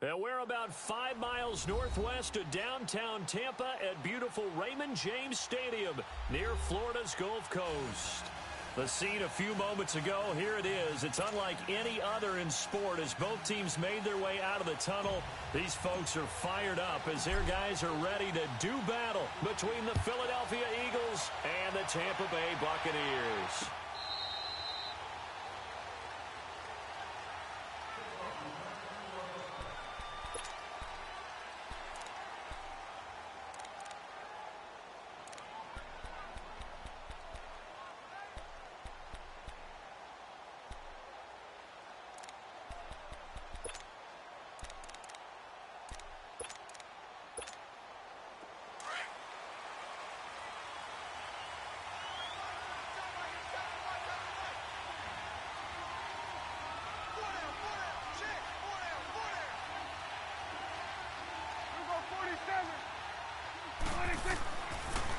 And we're about 5 miles northwest of downtown Tampa at beautiful Raymond James Stadium near Florida's Gulf Coast. The scene a few moments ago, here it is. It's unlike any other in sport as both teams made their way out of the tunnel. These folks are fired up as their guys are ready to do battle between the Philadelphia Eagles and the Tampa Bay Buccaneers.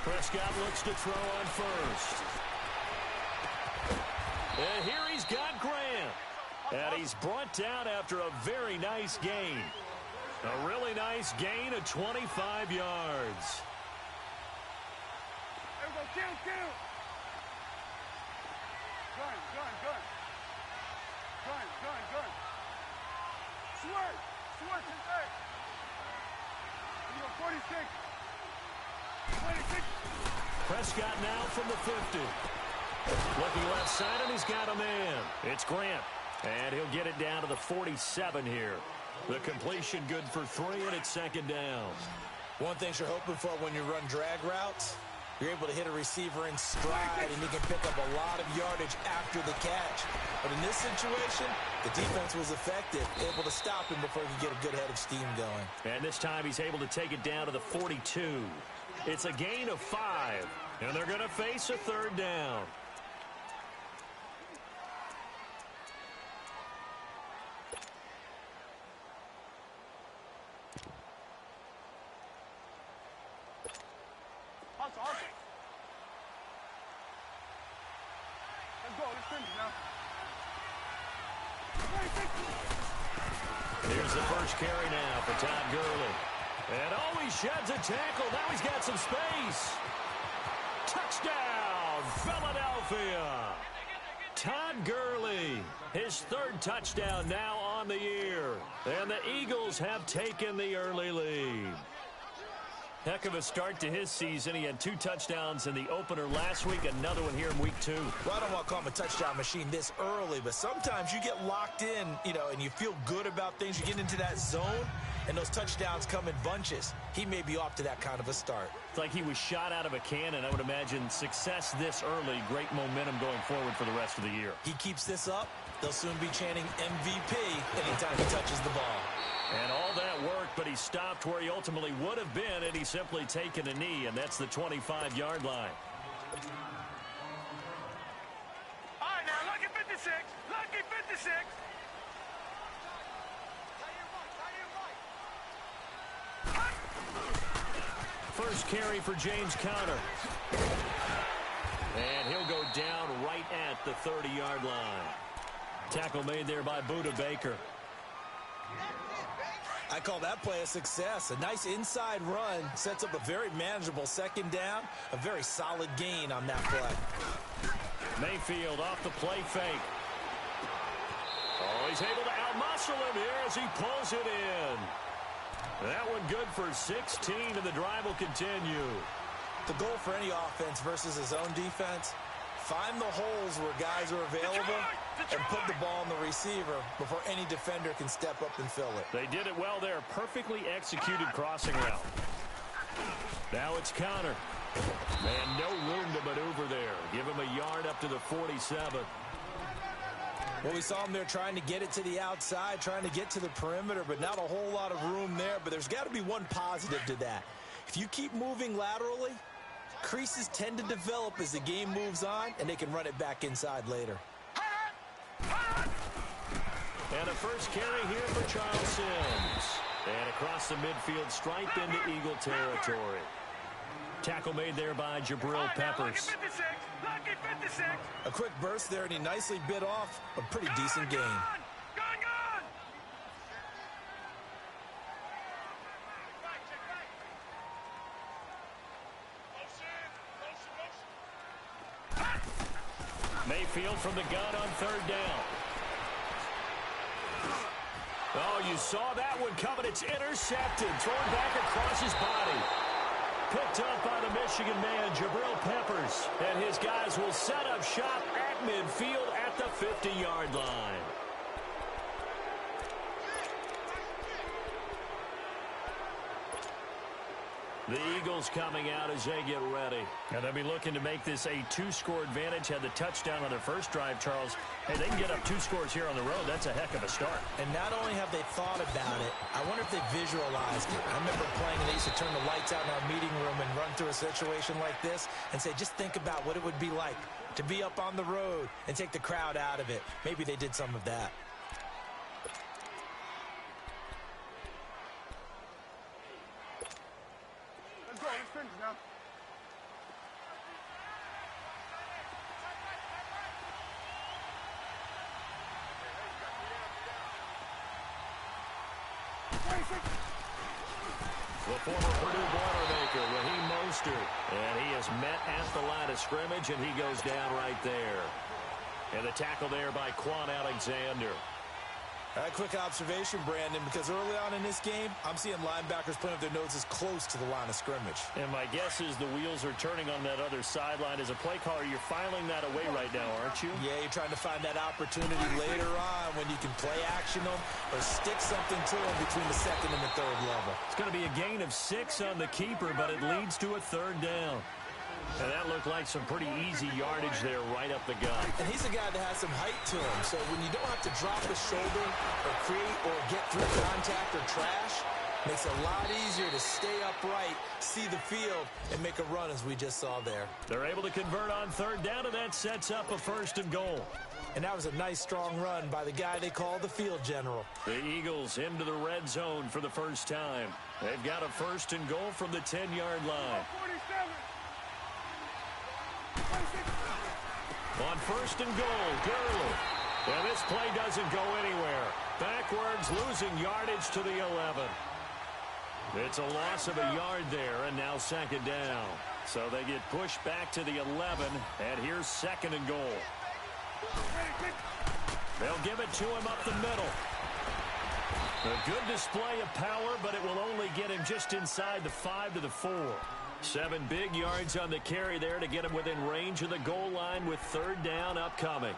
Prescott looks to throw on first. And here he's got Grant. And he's brought down after a very nice gain. A really nice gain of 25 yards. There we go, kill. Gun. Switch is there. There you go, 46. 26. Prescott now from the 50. Looking left side, and he's got a man. It's Grant. And he'll get it down to the 47 here. The completion good for 3, and it's second down. One thing you're hoping for when you run drag routes, you're able to hit a receiver in stride, and he can pick up a lot of yardage after the catch. But in this situation, the defense was effective, able to stop him before he could get a good head of steam going. And this time he's able to take it down to the 42. It's a gain of 5, and they're going to face a third down. Let's go, let's finish now. Here's the first carry now for Todd Gurley. And oh, he sheds a tackle. Now he's got some space. Touchdown, Philadelphia. Todd Gurley, his third touchdown now on the year. And the Eagles have taken the early lead. Heck of a start to his season. He had 2 touchdowns in the opener last week, another one here in week 2. Well, I don't want to call him a touchdown machine this early, but sometimes you get locked in, and you feel good about things. You get into that zone, and those touchdowns come in bunches. He may be off to that kind of a start. It's like he was shot out of a cannon. I would imagine success this early, great momentum going forward for the rest of the year. He keeps this up, they'll soon be chanting MVP anytime he touches the ball. And all that worked, but he stopped where he ultimately would have been, and he's simply taken a knee, and that's the 25-yard line. All right, now, lucky 56. Lucky 56. First carry for James Conner. And he'll go down right at the 30-yard line. Tackle made there by Buda Baker. I call that play a success. A nice inside run sets up a very manageable second down. A very solid gain on that play. Mayfield off the play fake. Oh, he's able to outmuscle him here as he pulls it in. That one good for 16, and the drive will continue. The goal for any offense versus his own defense, find the holes where guys are available and put the ball on the receiver before any defender can step up and fill it. They did it well there. Perfectly executed crossing route. Now it's Conner. Man, no room to maneuver there. Give him a yard up to the 47. Well, we saw him there trying to get it to the outside, trying to get to the perimeter, but not a whole lot of room there. But there's got to be one positive to that. If you keep moving laterally, creases tend to develop as the game moves on, and they can run it back inside later. And a first carry here for Charles Sims. And across the midfield stripe into Eagle territory. Tackle made there by Jabril Peppers. Lucky 56. A quick burst there, and he nicely bit off a pretty decent gain. Mayfield from the gun on third down. Oh, you saw that one coming. It's intercepted. Thrown back across his body. Picked up by the Michigan man, Jabril Peppers. And his guys will set up shop at midfield at the 50-yard line. The Eagles coming out as they get ready. And they'll be looking to make this a two-score advantage. Had the touchdown on their first drive, Charles. Hey, they can get up 2 scores here on the road. That's a heck of a start. And not only have they thought about it, I wonder if they visualized it. I remember playing and they used to turn the lights out in our meeting room and run through a situation like this and say, just think about what it would be like to be up on the road and take the crowd out of it. Maybe they did some of that. Let's finish now. The former Purdue Boilermaker, Raheem Mostert. And he is met at the line of scrimmage, and he goes down right there. And the tackle there by Quan Alexander. A quick observation, Brandon, because early on in this game, I'm seeing linebackers putting up their noses close to the line of scrimmage. And my guess is the wheels are turning on that other sideline. As a play caller, you're filing that away right now, aren't you? Yeah, you're trying to find that opportunity later on when you can play action them or stick something to them between the second and the third level. It's going to be a gain of 6 on the keeper, but it leads to a third down. And that looked like some pretty easy yardage there right up the gut. And he's a guy that has some height to him, so when you don't have to drop a shoulder or create or get through contact or trash, makes it a lot easier to stay upright, see the field, and make a run as we just saw there. They're able to convert on third down, and that sets up a 1st and goal. And that was a nice, strong run by the guy they call the field general. The Eagles into the red zone for the first time. They've got a 1st and goal from the 10-yard line. 47. On 1st and goal, Gurley. And this play doesn't go anywhere. Backwards, losing yardage to the 11. It's a loss of a yard there, and now 2nd down. So they get pushed back to the 11, and here's 2nd and goal. They'll give it to him up the middle. A good display of power, but it will only get him just inside the 5 to the 4. 7 big yards on the carry there to get him within range of the goal line with 3rd down upcoming.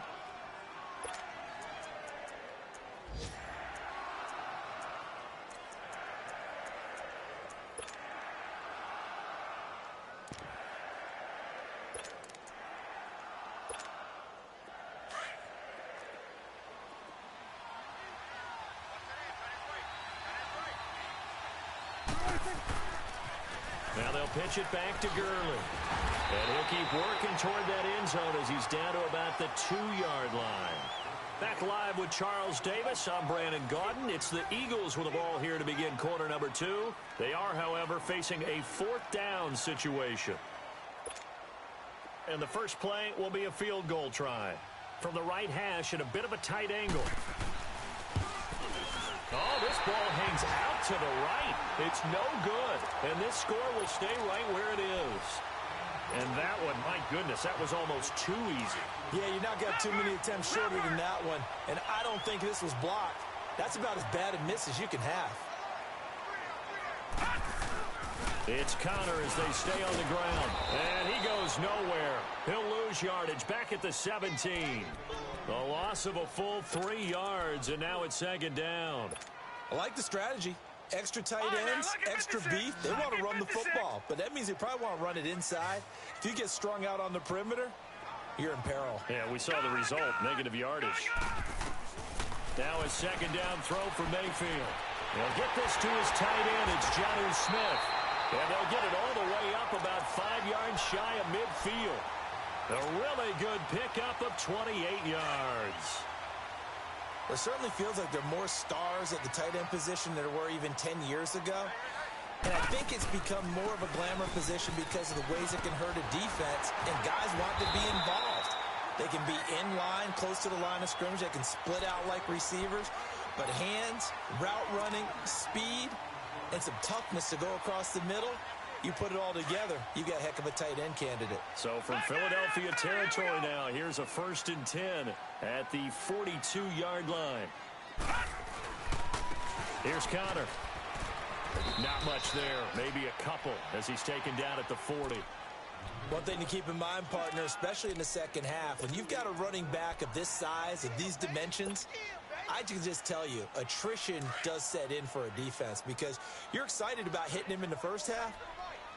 Now they'll pitch it back to Gurley. And he'll keep working toward that end zone as he's down to about the 2-yard line. Back live with Charles Davis. I'm Brandon Gaudin. It's the Eagles with the ball here to begin quarter number 2. They are, however, facing a 4th down situation. And the first play will be a field goal try. From the right hash at a bit of a tight angle. Oh, this ball hangs out to the right. It's no good. And this score will stay right where it is. And that one, my goodness, that was almost too easy. Yeah, you're not got too many attempts shorter than that one. And I don't think this was blocked. That's about as bad a miss as you can have. It's Connor as they stay on the ground. And he goes nowhere. He'll lose yardage back at the 17. The loss of a full 3 yards, and now it's 2nd down. I like the strategy. Extra tight ends, extra beef. They want to run the football, but that means they probably want to run it inside. If you get strung out on the perimeter, you're in peril. Yeah, we saw the result, negative yardage. Now a 2nd down throw for Mayfield. They'll get this to his tight end. It's Jonnu Smith. And they'll get it all the way up about 5 yards shy of midfield. A really good pickup of 28 yards. It certainly feels like there are more stars at the tight end position than there were even 10 years ago. And I think it's become more of a glamour position because of the ways it can hurt a defense, and guys want to be involved. They can be in line, close to the line of scrimmage. They can split out like receivers. But hands, route running, speed, and some toughness to go across the middle, You put it all together, you got a heck of a tight end candidate. So from Philadelphia territory now, here's a 1st and 10 at the 42-yard line. Here's Connor. Not much there, maybe a couple as he's taken down at the 40. One thing to keep in mind, partner, especially in the second half, when you've got a running back of this size, of these dimensions, I can just tell you, attrition does set in for a defense because you're excited about hitting him in the first half.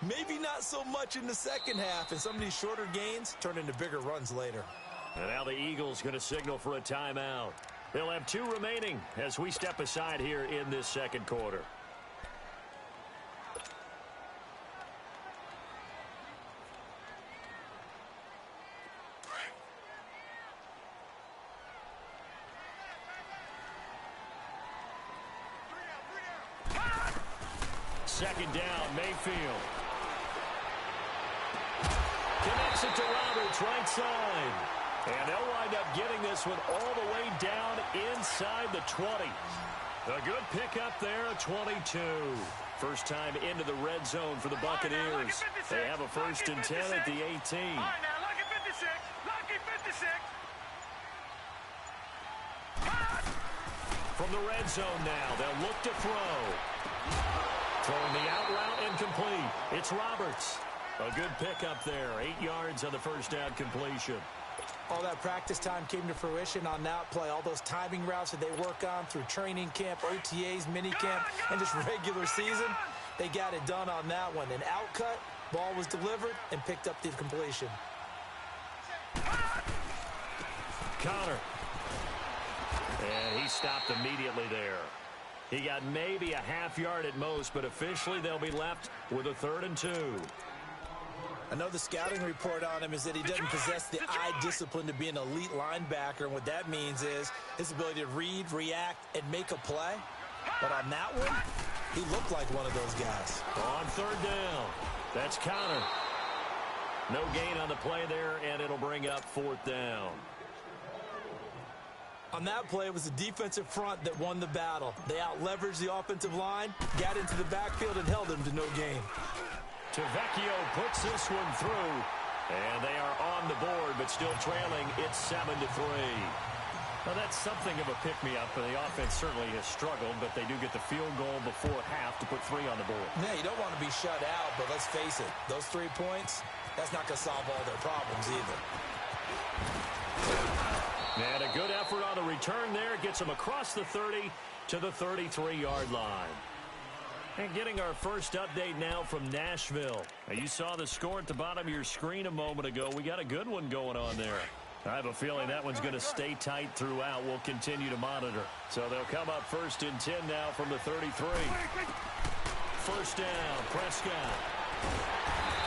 Maybe not so much in the second half, and some of these shorter gains turn into bigger runs later. And now the Eagles going to signal for a timeout. They'll have 2 remaining as we step aside here in this second quarter. Second down, Mayfield. Connects it to Roberts, right side. And they'll wind up getting this one all the way down inside the 20. A good pickup there, a 22. First time into the red zone for the Buccaneers. They have a 1st and 10 at the 18. All right, now, lucky 56. Lucky 56. From the red zone now, they'll look to throw. Throwing the out route incomplete. It's Roberts. A good pickup there. 8 yards on the first down completion. All that practice time came to fruition on that play. All those timing routes that they work on through training camp, OTAs, minicamp, and just regular season, they got it done on that one. An outcut, ball was delivered, and picked up the completion. Connor. And he stopped immediately there. He got maybe a half yard at most, but officially they'll be left with a 3rd and 2. I know the scouting report on him is that he doesn't possess the eye discipline to be an elite linebacker, and what that means is his ability to read, react, and make a play. But on that one, he looked like one of those guys. On 3rd down, that's Connor. No gain on the play there, and it'll bring up 4th down. On that play, it was the defensive front that won the battle. They out-leveraged the offensive line, got into the backfield, and held him to no gain. Tavecchio puts this one through, and they are on the board, but still trailing. It's 7-3. Well, that's something of a pick-me-up, and the offense certainly has struggled, but they do get the field goal before half to put 3 on the board. Yeah, you don't want to be shut out, but let's face it, those 3 points, that's not going to solve all their problems either. And a good effort on the return there. Gets them across the 30 to the 33-yard line. And getting our first update now from Nashville. Now, you saw the score at the bottom of your screen a moment ago. We got a good one going on there. I have a feeling that one's going to stay tight throughout. We'll continue to monitor. So they'll come up 1st and 10 now from the 33. First down, Prescott.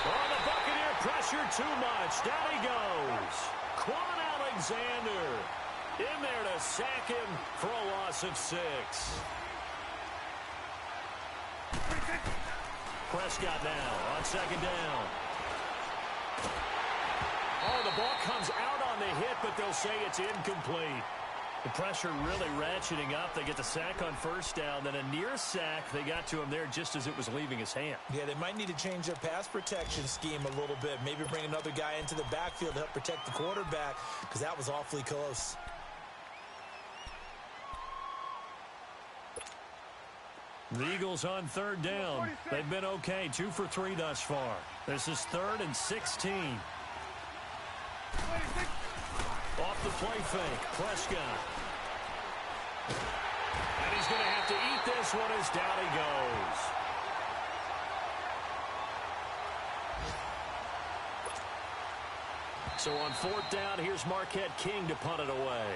Oh, the Buccaneer pressure too much. Down he goes. Quan Alexander in there to sack him for a loss of 6. Prescott now on 2nd down. Oh, the ball comes out on the hit, but they'll say it's incomplete. The pressure really ratcheting up. They get the sack on 1st down, then a near sack. They got to him there just as it was leaving his hand. Yeah, they might need to change their pass protection scheme a little bit. Maybe bring another guy into the backfield to help protect the quarterback, because that was awfully close. The Eagles on 3rd down. They've been okay, 2 for 3 thus far. This is 3rd and 16. Off the play fake, Prescott. And he's going to have to eat this one as down he goes. So on 4th down, here's Marquette King to punt it away.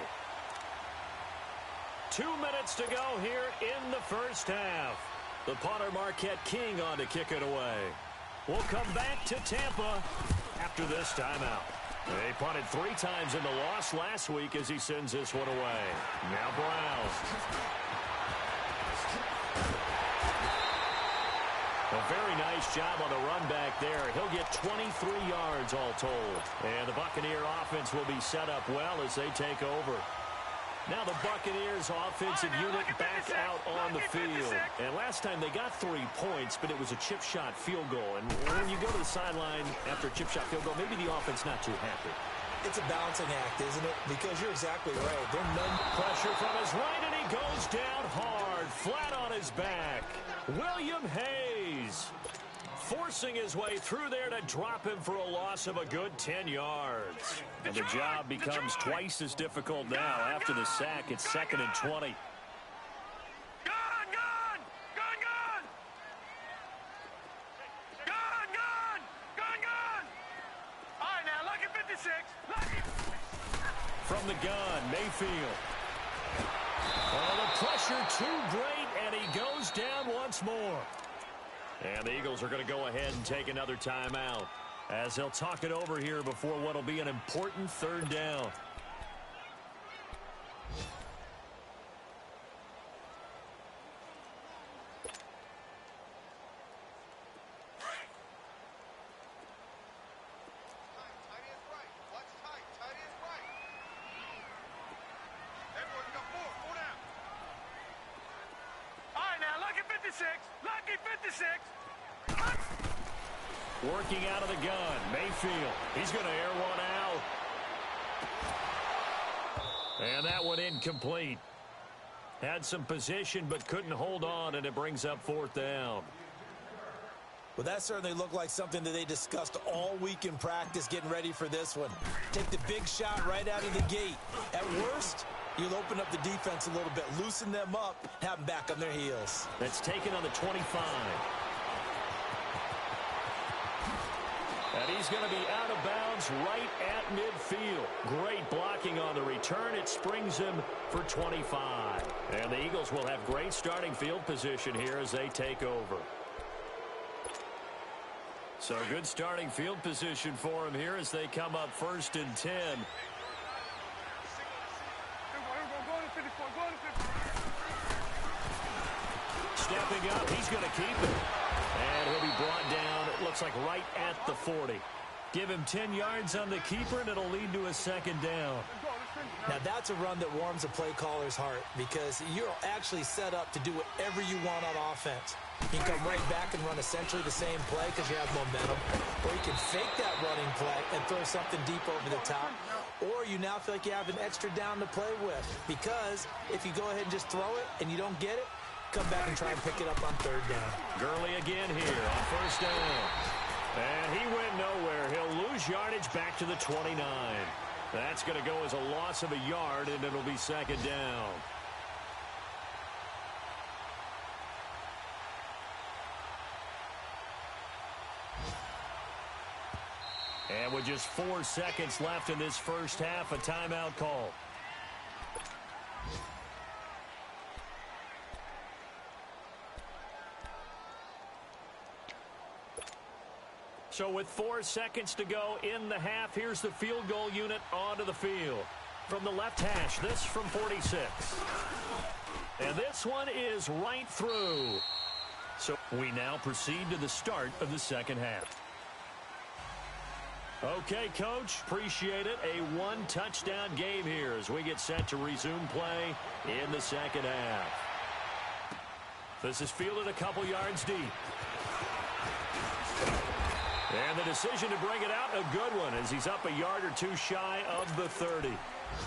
2 minutes to go here in the first half. The punter Marquette King on to kick it away. We'll come back to Tampa after this timeout. They punted 3 times in the loss last week as he sends this one away. Now Brown. A very nice job on the run back there. He'll get 23 yards all told. And the Buccaneer offense will be set up well as they take over. Now the Buccaneers offensive unit back out on the field. And last time they got 3 points, but it was a chip shot field goal. And when you go to the sideline after a chip shot field goal, maybe the offense not too happy. It's a balancing act, isn't it? Because you're exactly right. They're pressure from his right, and he goes down hard, flat on his back. William Hayes forcing his way through there to drop him for a loss of a good 10 yards. And the job becomes twice as difficult now. After the sack, it's 2nd and 20. From the gun, Mayfield. Oh, the pressure too great, and he goes down once more. And the Eagles are going to go ahead and take another timeout as they'll talk it over here before what will be an important 3rd down. Working out of the gun, Mayfield. He's going to air one out. And that one incomplete. Had some position but couldn't hold on, and it brings up 4th down. Well, that certainly looked like something that they discussed all week in practice getting ready for this one. Take the big shot right out of the gate. At worst, you'll open up the defense a little bit, loosen them up, have them back on their heels. That's taken on the 25. And he's going to be out of bounds right at midfield. Great blocking on the return. It springs him for 25. And the Eagles will have great starting field position here as they take over. So good starting field position for him here as they come up 1st and 10. Stepping up, he's going to keep it. And he'll be brought down, it looks like right at the 40. Give him 10 yards on the keeper, and it'll lead to a 2nd down. Now, that's a run that warms a play caller's heart because you're actually set up to do whatever you want on offense. You can come right back and run essentially the same play because you have momentum, or you can fake that running play and throw something deep over the top, or you now feel like you have an extra down to play with because if you go ahead and just throw it and you don't get it, come back and try and pick it up on 3rd down. Gurley again here on 1st down. And he went nowhere. He'll lose yardage back to the 29. That's going to go as a loss of a yard, and it'll be 2nd down. And with just 4 seconds left in this first half, a timeout call. So with 4 seconds to go in the half, here's the field goal unit onto the field. From the left hash, this from 46. And this one is right through. So we now proceed to the start of the 2nd half. Okay, Coach, appreciate it. A 1-touchdown game here as we get set to resume play in the 2nd half. This is fielded a couple yards deep. And the decision to bring it out, a good one, as he's up a yard or two shy of the 30.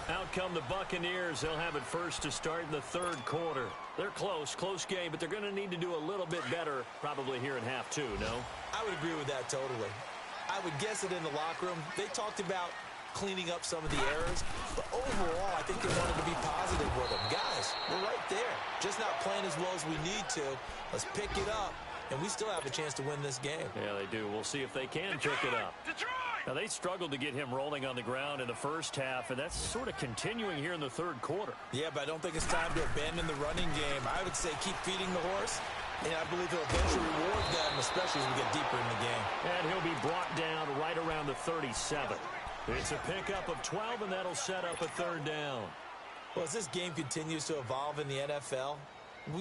Out come the Buccaneers. They'll have it first to start in the 3rd quarter. They're close game, but they're going to need to do a little bit better probably here in half 2, no? I would agree with that totally. I would guess that in the locker room, they talked about cleaning up some of the errors, but overall, I think they wanted to be positive with them. Guys, we're right there. Just not playing as well as we need to. Let's pick it up. And we still have a chance to win this game. Yeah, they do. We'll see if they can pick it up. Now, they struggled to get him rolling on the ground in the first half, and that's sort of continuing here in the 3rd quarter. Yeah, but I don't think it's time to abandon the running game. I would say keep feeding the horse, and I believe he'll eventually reward them, especially as we get deeper in the game. And he'll be brought down right around the 37. It's a pickup of 12, and that'll set up a 3rd down. Well, as this game continues to evolve in the NFL,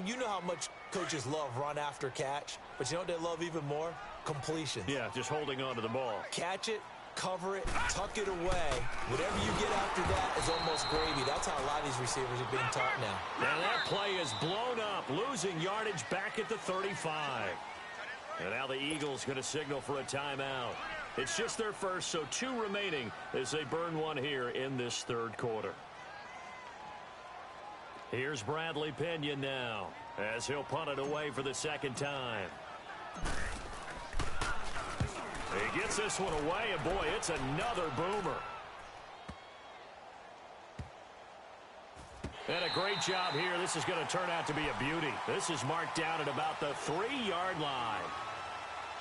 you know how much coaches love run after catch, but you know what they love even more? Completion. Yeah, just holding on to the ball. Catch it, cover it, tuck it away. Whatever you get after that is almost gravy. That's how a lot of these receivers are being taught now. And that play is blown up, losing yardage back at the 35. And now the Eagles going to signal for a timeout. It's just their first, so 2 remaining as they burn one here in this third quarter. Here's Bradley Pinion now as he'll punt it away for the second time. He gets this one away, and boy, it's another boomer. And a great job here. This is going to turn out to be a beauty. This is marked down at about the 3-yard line.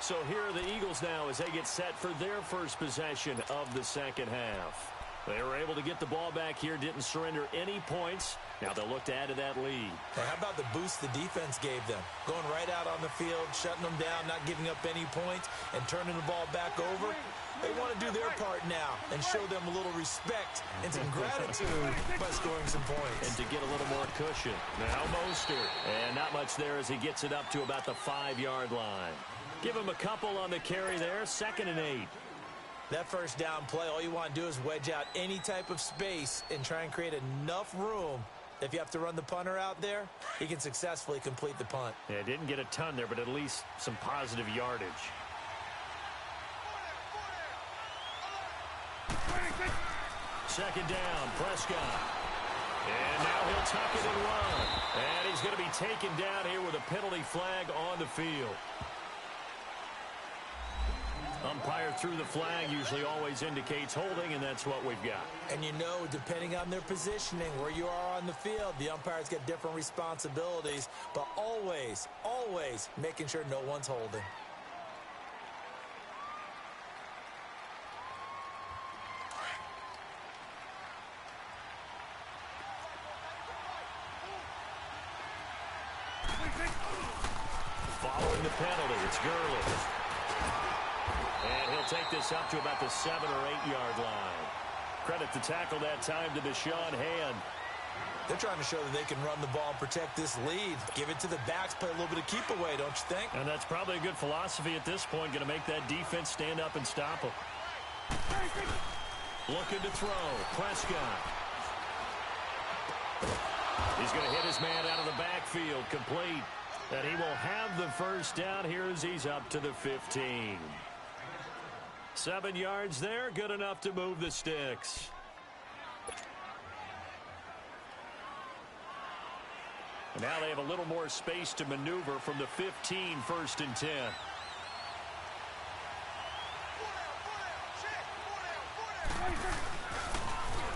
So here are the Eagles now as they get set for their first possession of the second half. They were able to get the ball back here, didn't surrender any points. Now they'll look to add to that lead. Hey, how about the boost the defense gave them? Going right out on the field, shutting them down, not giving up any points, and turning the ball back over. They want to do their part now and show them a little respect and some gratitude by scoring some points. And to get a little more cushion. Now Mostert. And not much there as he gets it up to about the 5-yard line. Give him a couple on the carry there, 2nd and 8. That first down play, all you want to do is wedge out any type of space and try and create enough room. If you have to run the punter out there, he can successfully complete the punt. Yeah, didn't get a ton there, but at least some positive yardage. Second down, Prescott. And now he'll tuck it and run. And he's going to be taken down here with a penalty flag on the field. Umpire threw the flag, usually always indicates holding, and that's what we've got. And you know, depending on their positioning, where you are on the field, the umpires get different responsibilities, but always, always making sure no one's holding. Following the penalty, it's Gurley. And he'll take this up to about the 7- or 8-yard line. Credit the tackle that time to Deshaun Hand. They're trying to show that they can run the ball and protect this lead. Give it to the backs, play a little bit of keep away, don't you think? And that's probably a good philosophy at this point, going to make that defense stand up and stop them. Looking to throw, Prescott. He's going to hit his man out of the backfield, complete. And he will have the first down here as he's up to the 15. 7 yards there, good enough to move the sticks. And now they have a little more space to maneuver from the 15, 1st and 10.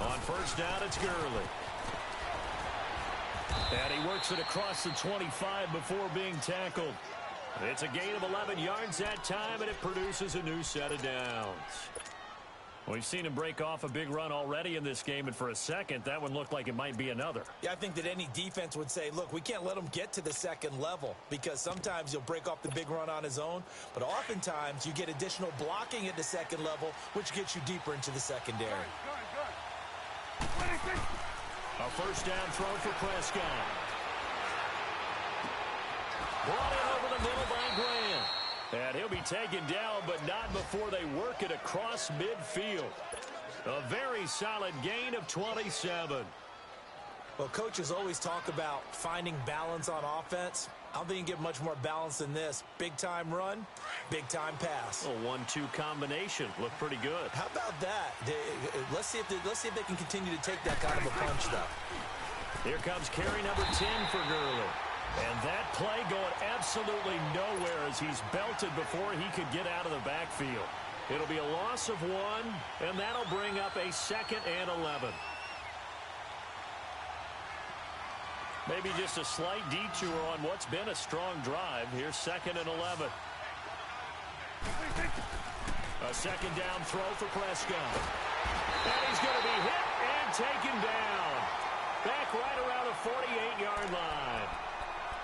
On first down, it's Gurley. And he works it across the 25 before being tackled. It's a gain of 11 yards that time, and it produces a new set of downs. We've seen him break off a big run already in this game, and for a second, that one looked like it might be another. Yeah, I think that any defense would say, look, we can't let him get to the second level, because sometimes he'll break off the big run on his own, but oftentimes you get additional blocking at the second level, which gets you deeper into the secondary. A first down throw for Prescott. Brought in over the middle by Grant. And he'll be taken down, but not before they work it across midfield. A very solid gain of 27. Well, coaches always talk about finding balance on offense. I don't think you can get much more balance than this. Big-time run, big-time pass. A 1-2 combination. Looked pretty good. How about that? Let's see if they can continue to take that kind of a punch, though. Here comes carry number 10 for Gurley. And that play going absolutely nowhere as he's belted before he could get out of the backfield. It'll be a loss of 1, and that'll bring up a 2nd and 11. Maybe just a slight detour on what's been a strong drive. Here's 2nd and 11. A second down throw for Prescott. And he's going to be hit and taken down. Back right around the 48-yard line.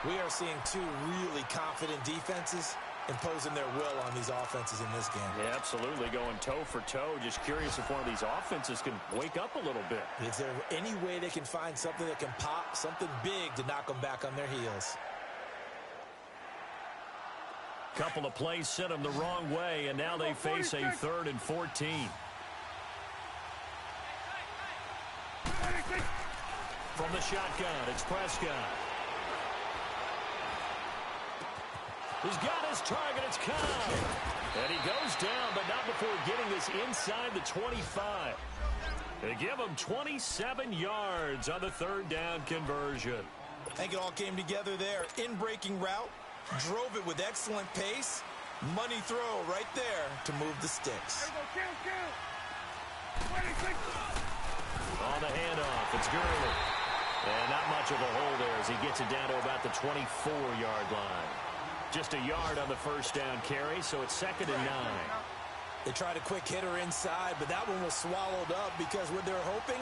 We are seeing two really confident defenses imposing their will on these offenses in this game. Yeah, absolutely, going toe for toe. Just curious if one of these offenses can wake up a little bit. Is there any way they can find something that can pop, something big to knock them back on their heels? Couple of plays sent them the wrong way, and now they face a 3rd and 14. From the shotgun, it's Prescott. He's got his target. It's Cobb. And he goes down, but not before getting this inside the 25. They give him 27 yards on the 3rd down conversion. I think it all came together there. In-breaking route, drove it with excellent pace. Money throw right there to move the sticks. On the handoff, it's Gurley. And not much of a hole there as he gets it down to about the 24-yard line. Just a yard on the 1st down carry, so it's 2nd and 9. They tried a quick hitter inside, but that one was swallowed up because what they're hoping,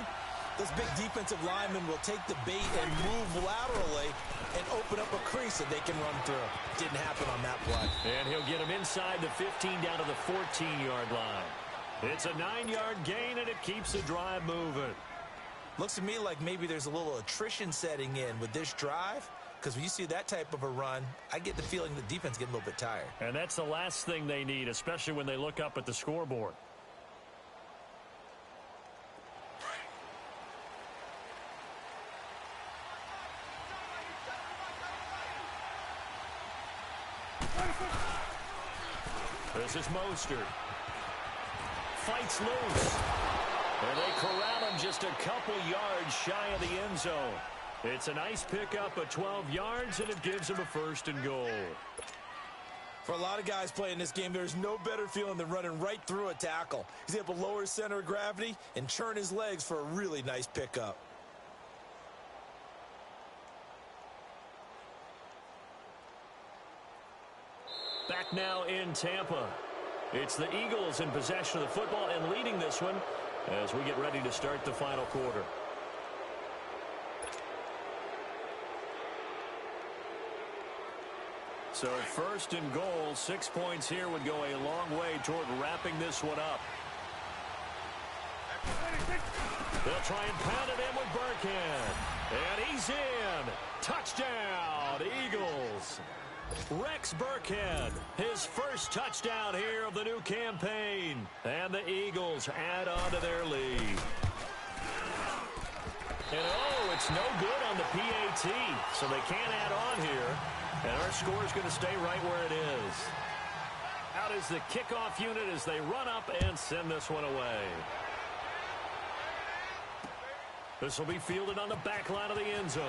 this big defensive lineman will take the bait and move laterally and open up a crease that they can run through. Didn't happen on that play. And he'll get him inside the 15 down to the 14-yard line. It's a 9-yard gain, and it keeps the drive moving. Looks to me like maybe there's a little attrition setting in with this drive. Because when you see that type of a run, I get the feeling the defense getting a little bit tired. And that's the last thing they need, especially when they look up at the scoreboard. This is Mostert. Fights loose. And they corral him just a couple yards shy of the end zone. It's a nice pickup of 12 yards, and it gives him a 1st and goal. For a lot of guys playing this game, there's no better feeling than running right through a tackle. He's able to lower his center of gravity and churn his legs for a really nice pickup. Back now in Tampa. It's the Eagles in possession of the football and leading this one as we get ready to start the final quarter. So 1st and goal, 6 points here would go a long way toward wrapping this one up. They'll try and pound it in with Burkhead. And he's in. Touchdown, Eagles. Rex Burkhead, his 1st touchdown here of the new campaign. And the Eagles add on to their lead. And oh, it's no good on the PAT, so they can't add on here. And our score is going to stay right where it is. Out is the kickoff unit as they run up and send this one away. This will be fielded on the back line of the end zone.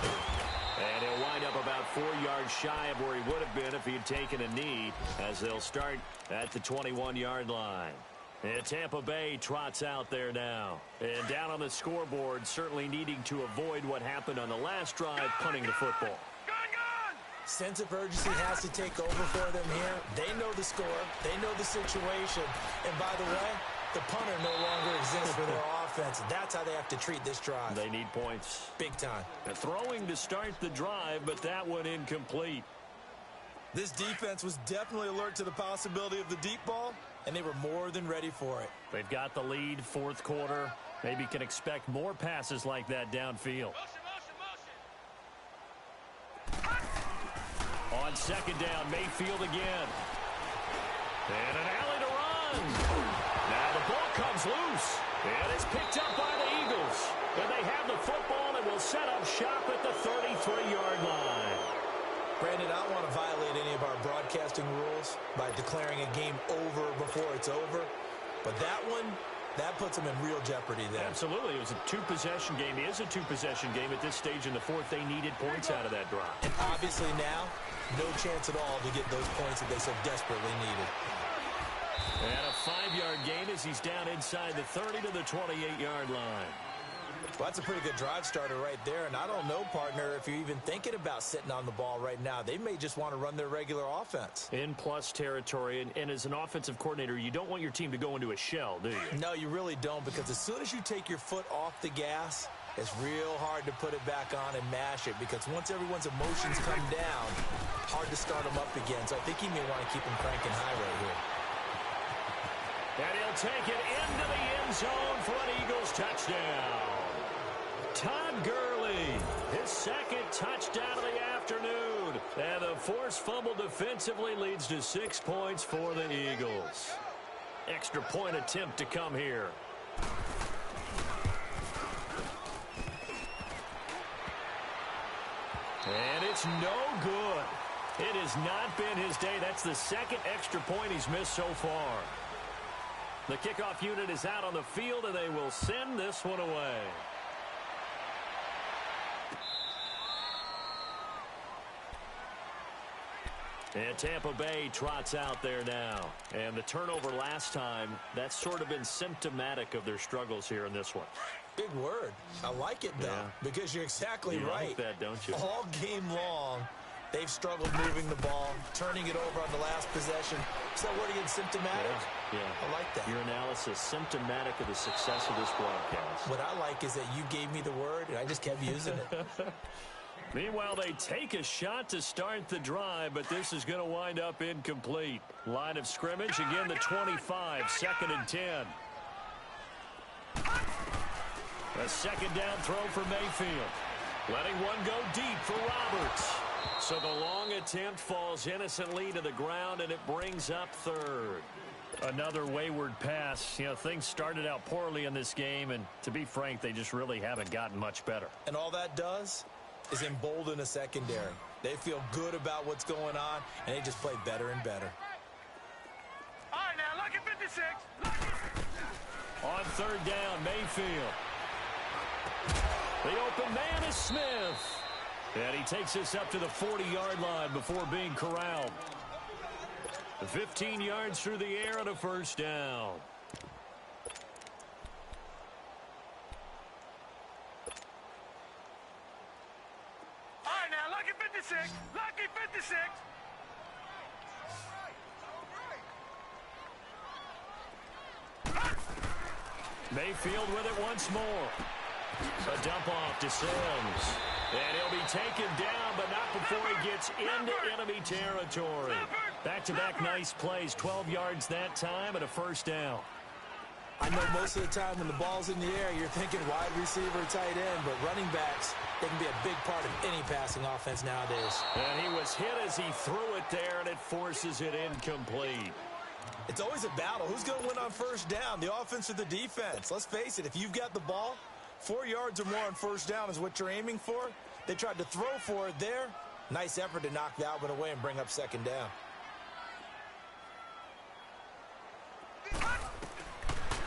And he'll wind up about 4 yards shy of where he would have been if he had taken a knee, as they'll start at the 21-yard line. And Tampa Bay trots out there now. And down on the scoreboard, certainly needing to avoid what happened on the last drive, punting the football. Sense of urgency has to take over for them here. They know the score. They know the situation. And by the way, the punter no longer exists for their offense. That's how they have to treat this drive. They need points. Big time. And throwing to start the drive, but that one incomplete. This defense was definitely alert to the possibility of the deep ball, and they were more than ready for it. They've got the lead, 4th quarter. Maybe can expect more passes like that downfield. On 2nd down, Mayfield again. And an alley to run. Now the ball comes loose. And it's picked up by the Eagles. And they have the football and will set up shop at the 33-yard line. Brandon, I don't want to violate any of our broadcasting rules by declaring a game over before it's over. But that one, that puts them in real jeopardy there. Absolutely. It was a 2-possession game. It is a 2-possession game at this stage in the 4th. They needed points out of that drive. And obviously now, no chance at all to get those points that they so desperately needed. And a 5-yard gain as he's down inside the 30 to the 28-yard line. Well, that's a pretty good drive starter right there. And I don't know, partner, if you're even thinking about sitting on the ball right now. They may just want to run their regular offense. In plus territory. And as an offensive coordinator, you don't want your team to go into a shell, do you? No, you really don't, because as soon as you take your foot off the gas, it's real hard to put it back on and mash it, because once everyone's emotions come down, hard to start them up again. So I think he may want to keep them cranking high right here. And he'll take it into the end zone for an Eagles touchdown. Todd Gurley his second touchdown of the afternoon. And the forced fumble defensively leads to 6 points for the Eagles. Extra point attempt to come here. And it's no good. It has not been his day. That's the second extra point he's missed so far. The kickoff unit is out on the field, and they will send this one away. And Tampa Bay trots out there now. And the turnover last time, that's sort of been symptomatic of their struggles here in this one. Big word. I like it, though, because you're exactly right. You like that, don't you? All game long, they've struggled moving the ball, turning it over on the last possession. Is that word again, symptomatic? Yeah. I like that. Your analysis, symptomatic of the success of this broadcast. What I like is that you gave me the word, and I just kept using it. Meanwhile, they take a shot to start the drive, but this is going to wind up incomplete. Line of scrimmage, again the 25, 2nd and 10. A second down throw for Mayfield. Letting one go deep for Roberts. So the long attempt falls innocently to the ground, and it brings up 3rd. Another wayward pass. You know, things started out poorly in this game, and to be frank, they just really haven't gotten much better. And all that does is embolden a secondary. They feel good about what's going on, and they just play better and better. All right, now, look at 56. On 3rd down, Mayfield. The open man is Smith. And he takes this up to the 40-yard line before being corralled. 15 yards through the air and a 1st down. All right, now, lucky 56. Lucky 56. Mayfield with it once more. A dump off to Sims. And he'll be taken down, but not before he gets into enemy territory. Back-to-back nice plays, 12 yards that time and a 1st down. I know most of the time when the ball's in the air, you're thinking wide receiver, tight end, but running backs, they can be a big part of any passing offense nowadays. And he was hit as he threw it there, and it forces it incomplete. It's always a battle. Who's going to win on 1st down, the offense or the defense? Let's face it, if you've got the ball, 4 yards or more on 1st down is what you're aiming for. They tried to throw for it there. Nice effort to knock that one away and bring up 2nd down.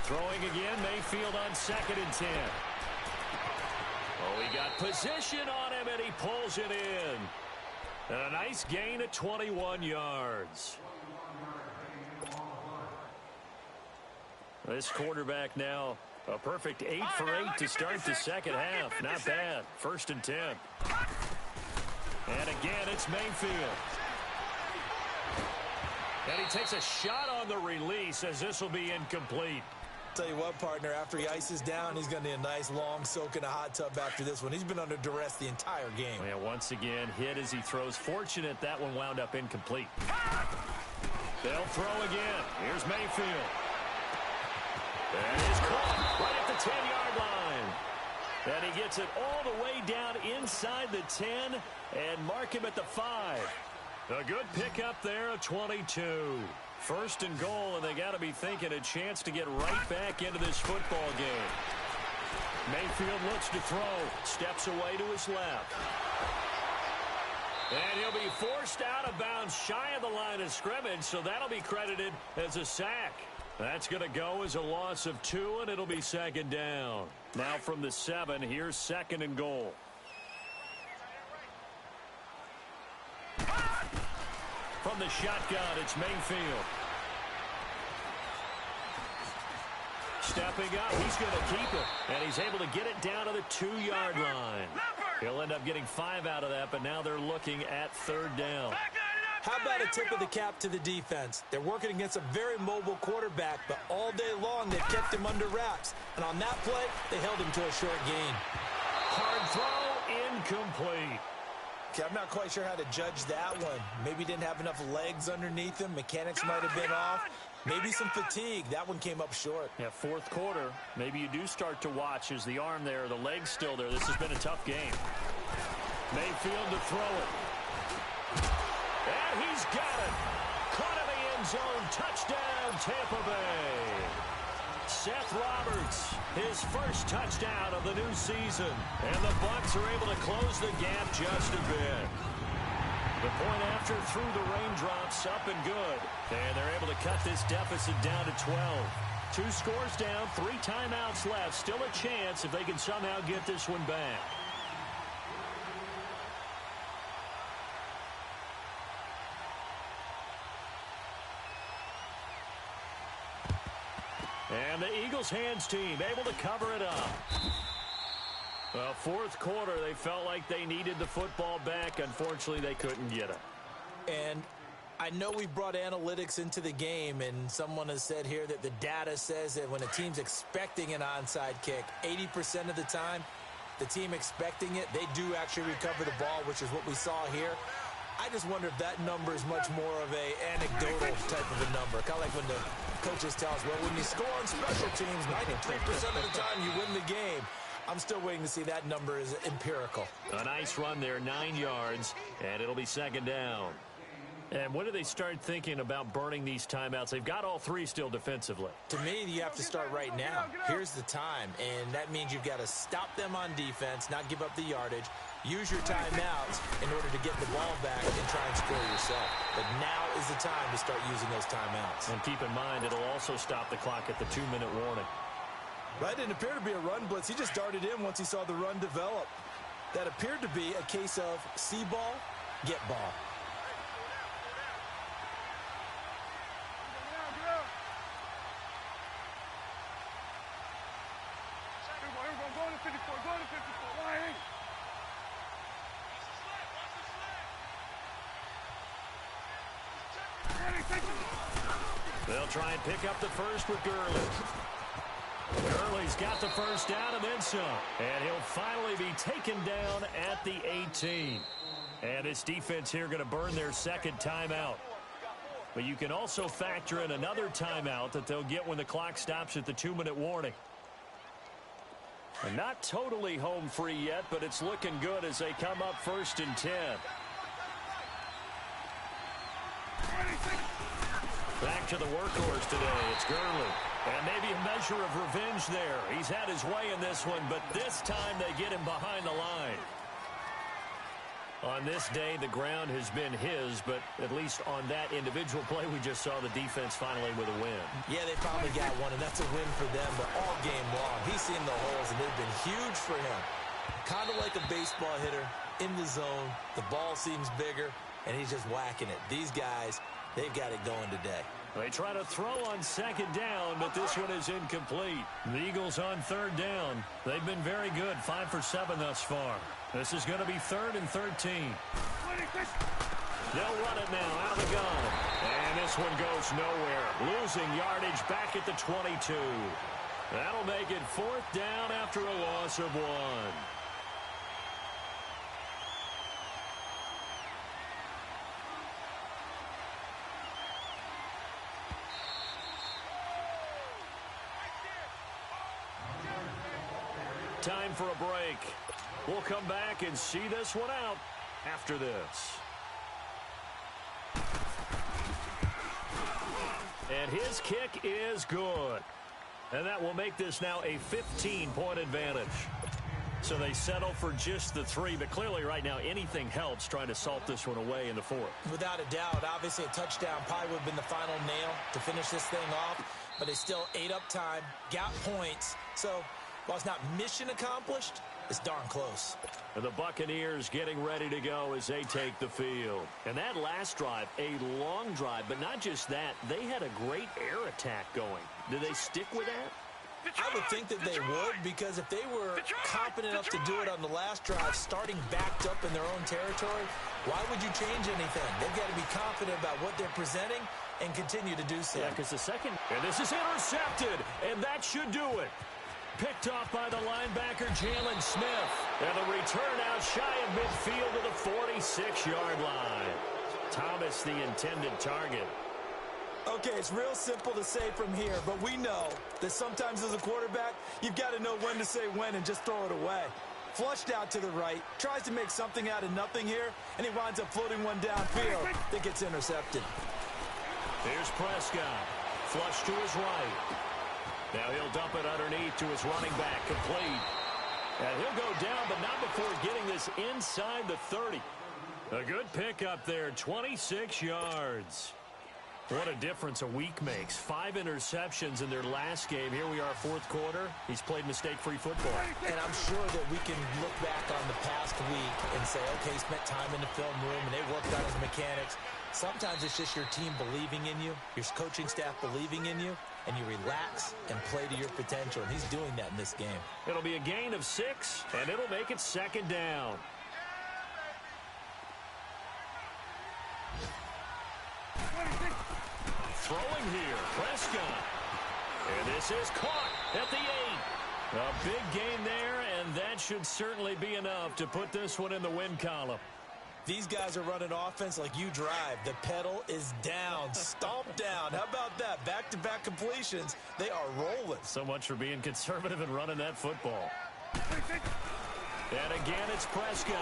Throwing again, Mayfield on 2nd and 10. Oh, he got position on him, and he pulls it in. And a nice gain at 21 yards. This quarterback now a perfect 8 for 8 to start the second half. Not bad. 1st and 10. And again, it's Mayfield. And he takes a shot on the release as this will be incomplete. Tell you what, partner, after he ices down, he's going to need a nice long soak in a hot tub after this one. He's been under duress the entire game. Yeah, once again, hit as he throws. Fortunate that one wound up incomplete. They'll throw again. Here's Mayfield. And he's caught right at the 10-yard line. And he gets it all the way down inside the 10 and mark him at the 5. A good pickup there at 22. 1st and goal, and they got to be thinking a chance to get right back into this football game. Mayfield looks to throw, steps away to his left. And he'll be forced out of bounds shy of the line of scrimmage, so that'll be credited as a sack. That's going to go as a loss of 2, and it'll be 2nd down. Now from the 7, here's 2nd and goal. From the shotgun, it's Mayfield. Stepping up, he's going to keep it. And he's able to get it down to the 2-yard line. He'll end up getting 5 out of that, but now they're looking at 3rd down. How about a tip of the cap to the defense? They're working against a very mobile quarterback, but all day long they've kept him under wraps. And on that play, they held him to a short gain. Hard throw, incomplete. I'm not quite sure how to judge that one. Maybe didn't have enough legs underneath him. Mechanics might have been off. Maybe some fatigue. That one came up short. Yeah, fourth quarter. Maybe you do start to watch as the arm there, the leg's still there. This has been a tough game. Mayfield to throw it. And he's got it. Caught in the end zone. Touchdown, Tampa Bay. Seth Roberts, his first touchdown of the new season. And the Bucs are able to close the gap just a bit. The point after through the raindrops, up and good. And they're able to cut this deficit down to 12. 2 scores down, 3 timeouts left. Still a chance if they can somehow get this one back. And the Eagles hands team able to cover it up. Well, fourth quarter, they felt like they needed the football back. Unfortunately, they couldn't get it. And I know we brought analytics into the game, and someone has said here that the data says that when a team's expecting an onside kick, 80% of the time, the team expecting it, they do actually recover the ball, which is what we saw here. I just wonder if that number is much more of a anecdotal type of a number. Kind of like when the coaches tell us, well, when you score on special teams, 93% of the time you win the game. I'm still waiting to see that number is empirical. A nice run there, 9 yards, and it'll be second down. And when do they start thinking about burning these timeouts? They've got all 3 still defensively. To me, you have to start right now. Here's the time, and that means you've got to stop them on defense, not give up the yardage, use your timeouts in order to get the ball back and try and score yourself. But now is the time to start using those timeouts. And keep in mind, it'll also stop the clock at the 2-minute warning. That didn't appear to be a run blitz. He just darted in once he saw the run develop. That appeared to be a case of see ball, get ball. They'll try and pick up the first with Gurley. Gurley's got the first down and then some. And he'll finally be taken down at the 18. And this defense here going to burn their second timeout. But you can also factor in another timeout that they'll get when the clock stops at the 2-minute warning. And not totally home free yet, but it's looking good as they come up 1st and 10. Back to the workhorse today. It's Gurley. And maybe a measure of revenge there. He's had his way in this one, but this time they get him behind the line. On this day, the ground has been his, but at least on that individual play, we just saw the defense finally with a win. Yeah, they probably got one, and that's a win for them, but all game long, he's seen the holes, and they've been huge for him. Kind of like a baseball hitter in the zone. The ball seems bigger, and he's just whacking it. These guys, they've got it going today. They try to throw on second down, but this one is incomplete. The Eagles on third down. They've been very good, 5 for 7 thus far. This is going to be 3rd and 13. They'll run it now out of the gun. And this one goes nowhere. Losing yardage back at the 22. That'll make it 4th down after a loss of 1. Time for a break. We'll come back and see this one out after this. And his kick is good. And that will make this now a 15-point advantage. So they settle for just the 3, but clearly right now anything helps trying to salt this one away in the 4th. Without a doubt, obviously a touchdown probably would have been the final nail to finish this thing off, but they still ate up time, got points. So while it's not mission accomplished, it's darn close. And the Buccaneers getting ready to go as they take the field. And that last drive, a long drive, but not just that. They had a great air attack going. Do they stick with that? I would think that they would, because if they were competent enough to do it on the last drive, starting backed up in their own territory, why would you change anything? They've got to be confident about what they're presenting and continue to do so. Yeah, because the second, and this is intercepted, and that should do it. Picked off by the linebacker, Jalen Smith. And the return out shy of midfield to the 46-yard line. Thomas, the intended target. Okay, it's real simple to say from here, but we know that sometimes as a quarterback, you've got to know when to say when and just throw it away. Flushed out to the right, tries to make something out of nothing here, and he winds up floating one downfield that gets intercepted. Here's Prescott. Flush to his right. Now he'll dump it underneath to his running back, complete. And he'll go down, but not before getting this inside the 30. A good pickup there, 26 yards. What a difference a week makes. 5 interceptions in their last game. Here we are, fourth quarter. He's played mistake-free football. And I'm sure that we can look back on the past week and say, okay, he spent time in the film room and they worked on his mechanics. Sometimes it's just your team believing in you, your coaching staff believing in you, and you relax and play to your potential. And he's doing that in this game. It'll be a gain of 6, and it'll make it second down. Throwing here, Prescott. And this is caught at the 8. A big gain there, and that should certainly be enough to put this one in the win column. These guys are running offense like you drive. The pedal is down, stomped down. How about that? Back-to-back completions. They are rolling. So much for being conservative and running that football. And again, it's Prescott.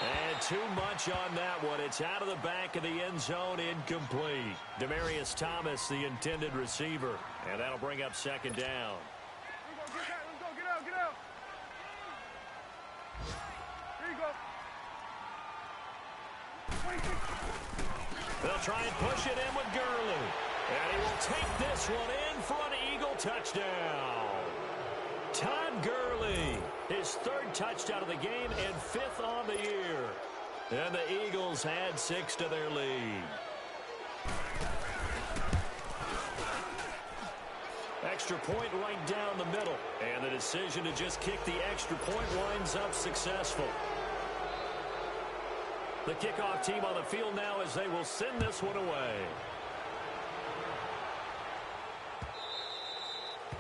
And too much on that one. It's out of the back of the end zone, incomplete. Demaryius Thomas, the intended receiver. And that'll bring up second down. Let's go, get out. Here you go. They'll try and push it in with Gurley. And he will take this one in for an Eagle touchdown. Todd Gurley, his 3rd touchdown of the game and 5th on the year. And the Eagles add 6 to their lead. Extra point right down the middle. And the decision to just kick the extra point winds up successful. The kickoff team on the field now as they will send this one away.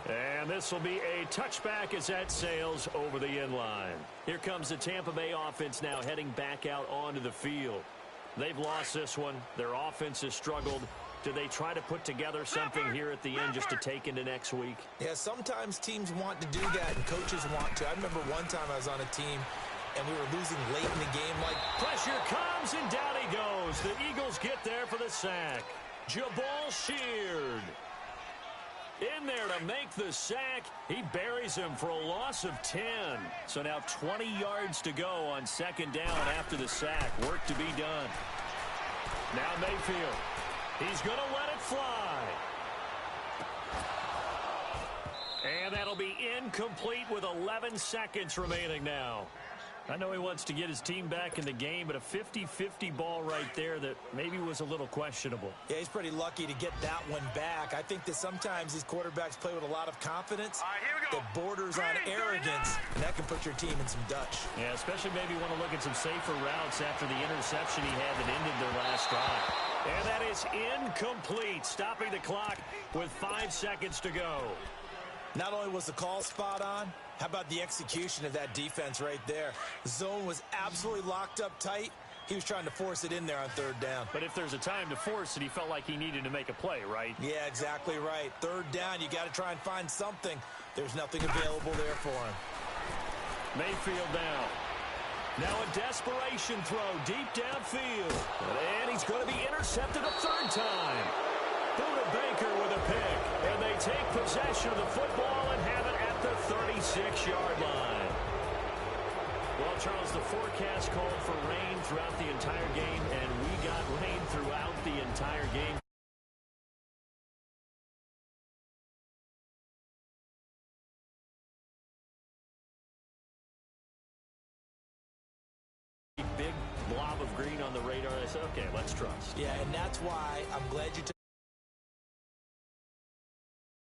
And this will be a touchback as that sails over the end line. Here comes the Tampa Bay offense now heading back out onto the field. They've lost this one. Their offense has struggled. Do they try to put together something here at the end just to take into next week? Yeah, sometimes teams want to do that and coaches want to. I remember one time I was on a team and we were losing late in the game. Like pressure comes and down he goes. The Eagles get there for the sack. Jabal Sheard in there to make the sack. He buries him for a loss of 10. So now 20 yards to go on second down after the sack. Work to be done. Now Mayfield. He's going to let it fly. And that'll be incomplete with 11 seconds remaining now. I know he wants to get his team back in the game, but a 50-50 ball right there that maybe was a little questionable. Yeah, he's pretty lucky to get that one back. I think that sometimes these quarterbacks play with a lot of confidence that borders on arrogance, and that can put your team in some Dutch. Yeah, especially maybe want to look at some safer routes after the interception he had that ended their last drive. And that is incomplete, stopping the clock with 5 seconds to go. Not only was the call spot on, how about the execution of that defense right there? The zone was absolutely locked up tight. He was trying to force it in there on third down. But if there's a time to force it, he felt like he needed to make a play, right? Yeah, exactly right. Third down, you got to try and find something. There's nothing available there for him. Mayfield now. Now a desperation throw deep downfield. And he's going to be intercepted a third time. Buda Baker with a pick. And they take possession of the football and have it at the 36-yard line. Well, Charles, the forecast called for rain throughout the entire game, and we got rain throughout the entire game. Big blob of green on the radar. I said, okay, let's trust. Yeah, and that's why I'm glad you took